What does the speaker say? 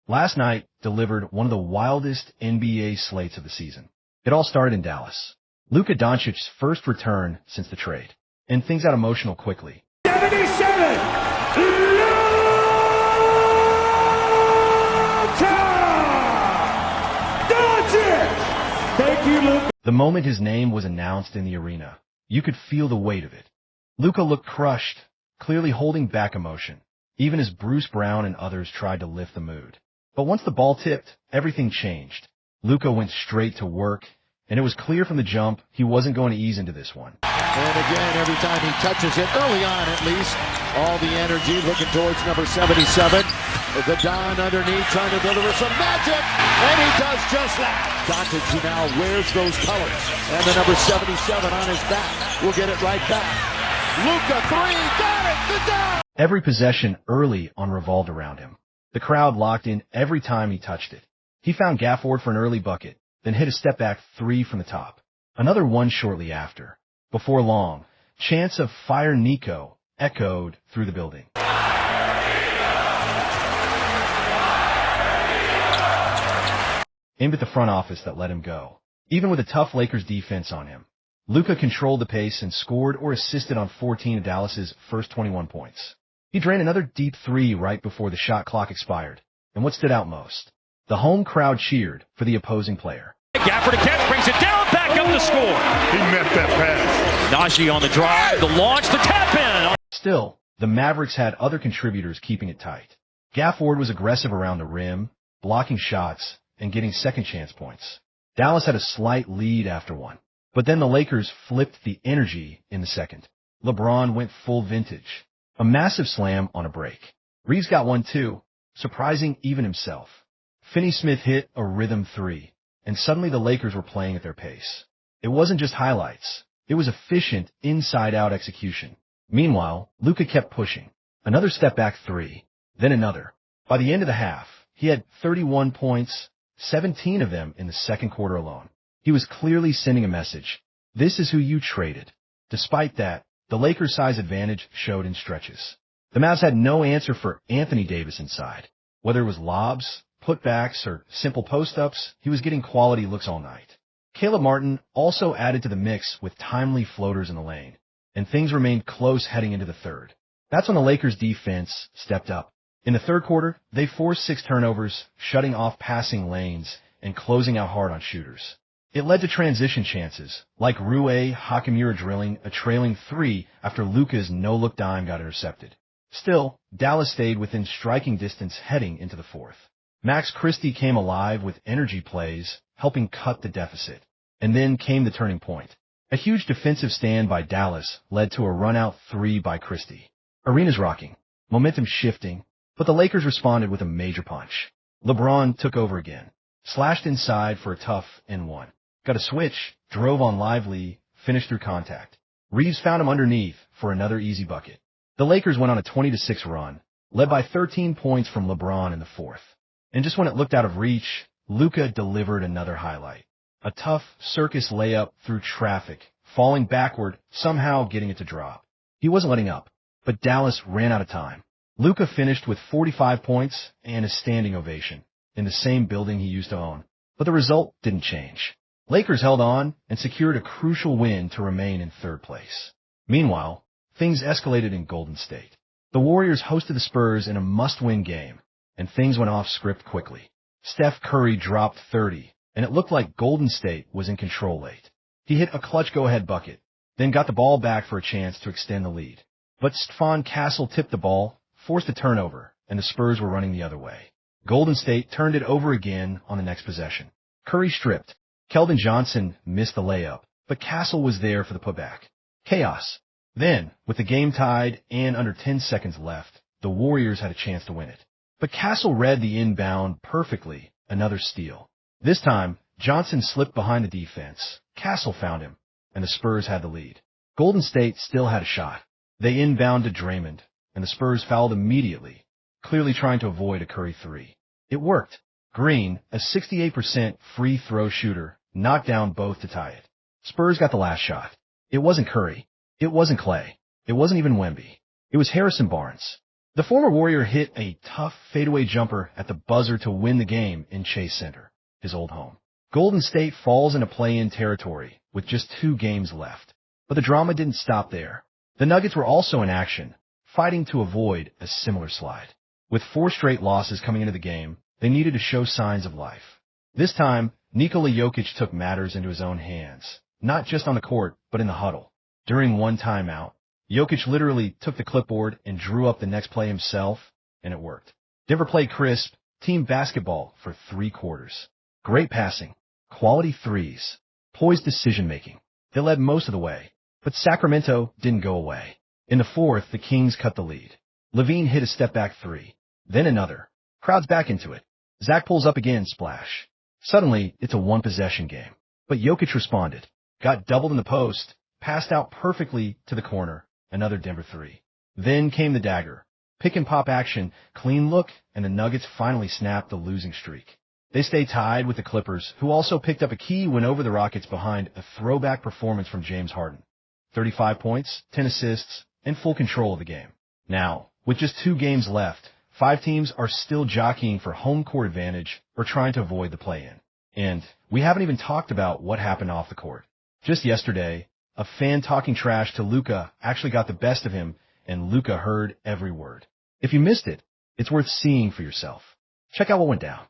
last night delivered one of the wildest NBA slates of the season. It all started in Dallas. Luka Doncic's first return since the trade. And things got emotional quickly. 77! Doncic! Thank you, Luka. The moment his name was announced in the arena, you could feel the weight of it. Luka looked crushed, clearly holding back emotion, even as Bruce Brown and others tried to lift the mood. But once the ball tipped, everything changed. Luka went straight to work, and it was clear from the jump he wasn't going to ease into this one. And again, every time he touches it, early on at least, all the energy looking towards number 77. The Don underneath trying to deliver some magic, and he does just that. Doncic, who now wears those colors, and the number 77 on his back. We'll get it right back. Luka, three, got it, the Don! Every possession early on revolved around him. The crowd locked in every time he touched it. He found Gafford for an early bucket, then hit a step-back three from the top. Another one shortly after. Before long, chants of "Fire Nico" echoed through the building. Aimed at the front office that let him go. Even with a tough Lakers defense on him, Luka controlled the pace and scored or assisted on 14 of Dallas's first 21 points. He drained another deep three right before the shot clock expired. And what stood out most? The home crowd cheered for the opposing player. Gafford again brings it down, back up to score. He met that pass. Najee on the drive, the launch, the tap in. Still, the Mavericks had other contributors keeping it tight. Gafford was aggressive around the rim, blocking shots, and getting second chance points. Dallas had a slight lead after one, but then the Lakers flipped the energy in the second. LeBron went full vintage. A massive slam on a break. Reeves got one too, surprising even himself. Finney-Smith hit a rhythm three, and suddenly the Lakers were playing at their pace. It wasn't just highlights. It was efficient, inside-out execution. Meanwhile, Luka kept pushing. Another step-back three, then another. By the end of the half, he had 31 points, 17 of them in the second quarter alone. He was clearly sending a message. This is who you traded. Despite that, the Lakers' size advantage showed in stretches. The Mavs had no answer for Anthony Davis inside. Whether it was lobs, putbacks, or simple post-ups, he was getting quality looks all night. Caleb Martin also added to the mix with timely floaters in the lane, and things remained close heading into the third. That's when the Lakers' defense stepped up. In the third quarter, they forced 6 turnovers, shutting off passing lanes and closing out hard on shooters. It led to transition chances, like Rui Hachimura drilling a trailing three after Luka's no-look dime got intercepted. Still, Dallas stayed within striking distance heading into the fourth. Max Christie came alive with energy plays, helping cut the deficit. And then came the turning point. A huge defensive stand by Dallas led to a run-out three by Christie. Arenas rocking, momentum shifting, but the Lakers responded with a major punch. LeBron took over again, slashed inside for a tough N1. Got a switch, drove on Lively, finished through contact. Reeves found him underneath for another easy bucket. The Lakers went on a 20-6 run, led by 13 points from LeBron in the fourth. And just when it looked out of reach, Luka delivered another highlight. A tough circus layup through traffic, falling backward, somehow getting it to drop. He wasn't letting up, but Dallas ran out of time. Luka finished with 45 points and a standing ovation in the same building he used to own. But the result didn't change. Lakers held on and secured a crucial win to remain in third place. Meanwhile, things escalated in Golden State. The Warriors hosted the Spurs in a must-win game, and things went off script quickly. Steph Curry dropped 30, and it looked like Golden State was in control late. He hit a clutch go-ahead bucket, then got the ball back for a chance to extend the lead. But Stfon Castle tipped the ball, forced a turnover, and the Spurs were running the other way. Golden State turned it over again on the next possession. Curry stripped. Keldon Johnson missed the layup, but Castle was there for the putback. Chaos. Then, with the game tied and under 10 seconds left, the Warriors had a chance to win it. But Castle read the inbound perfectly, another steal. This time, Johnson slipped behind the defense. Castle found him, and the Spurs had the lead. Golden State still had a shot. They inbounded Draymond, and the Spurs fouled immediately, clearly trying to avoid a Curry three. It worked. Green, a 68% free throw shooter, knocked down both to tie it. Spurs got the last shot. It wasn't Curry. It wasn't Clay. It wasn't even Wemby. It was Harrison Barnes. The former Warrior hit a tough fadeaway jumper at the buzzer to win the game in Chase Center, his old home. Golden State falls into play-in territory with just 2 games left. But the drama didn't stop there. The Nuggets were also in action, fighting to avoid a similar slide. With 4 straight losses coming into the game, they needed to show signs of life. This time, Nikola Jokic took matters into his own hands, not just on the court, but in the huddle. During one timeout, Jokic literally took the clipboard and drew up the next play himself, and it worked. Denver played crisp, team basketball for 3 quarters. Great passing, quality threes, poised decision-making. They led most of the way, but Sacramento didn't go away. In the fourth, the Kings cut the lead. Levine hit a step-back 3, then another. Crowd's back into it. Zach pulls up again, splash. Suddenly, it's a one-possession game. But Jokic responded, got doubled in the post, passed out perfectly to the corner. Another Denver 3. Then came the dagger. Pick-and-pop action, clean look, and the Nuggets finally snapped the losing streak. They stay tied with the Clippers, who also picked up a key win over the Rockets behind a throwback performance from James Harden. 35 points, 10 assists, and full control of the game. Now, with just 2 games left, 5 teams are still jockeying for home court advantage or trying to avoid the play-in. And we haven't even talked about what happened off the court. Just yesterday, a fan talking trash to Luka actually got the best of him, and Luka heard every word. If you missed it, it's worth seeing for yourself. Check out what went down.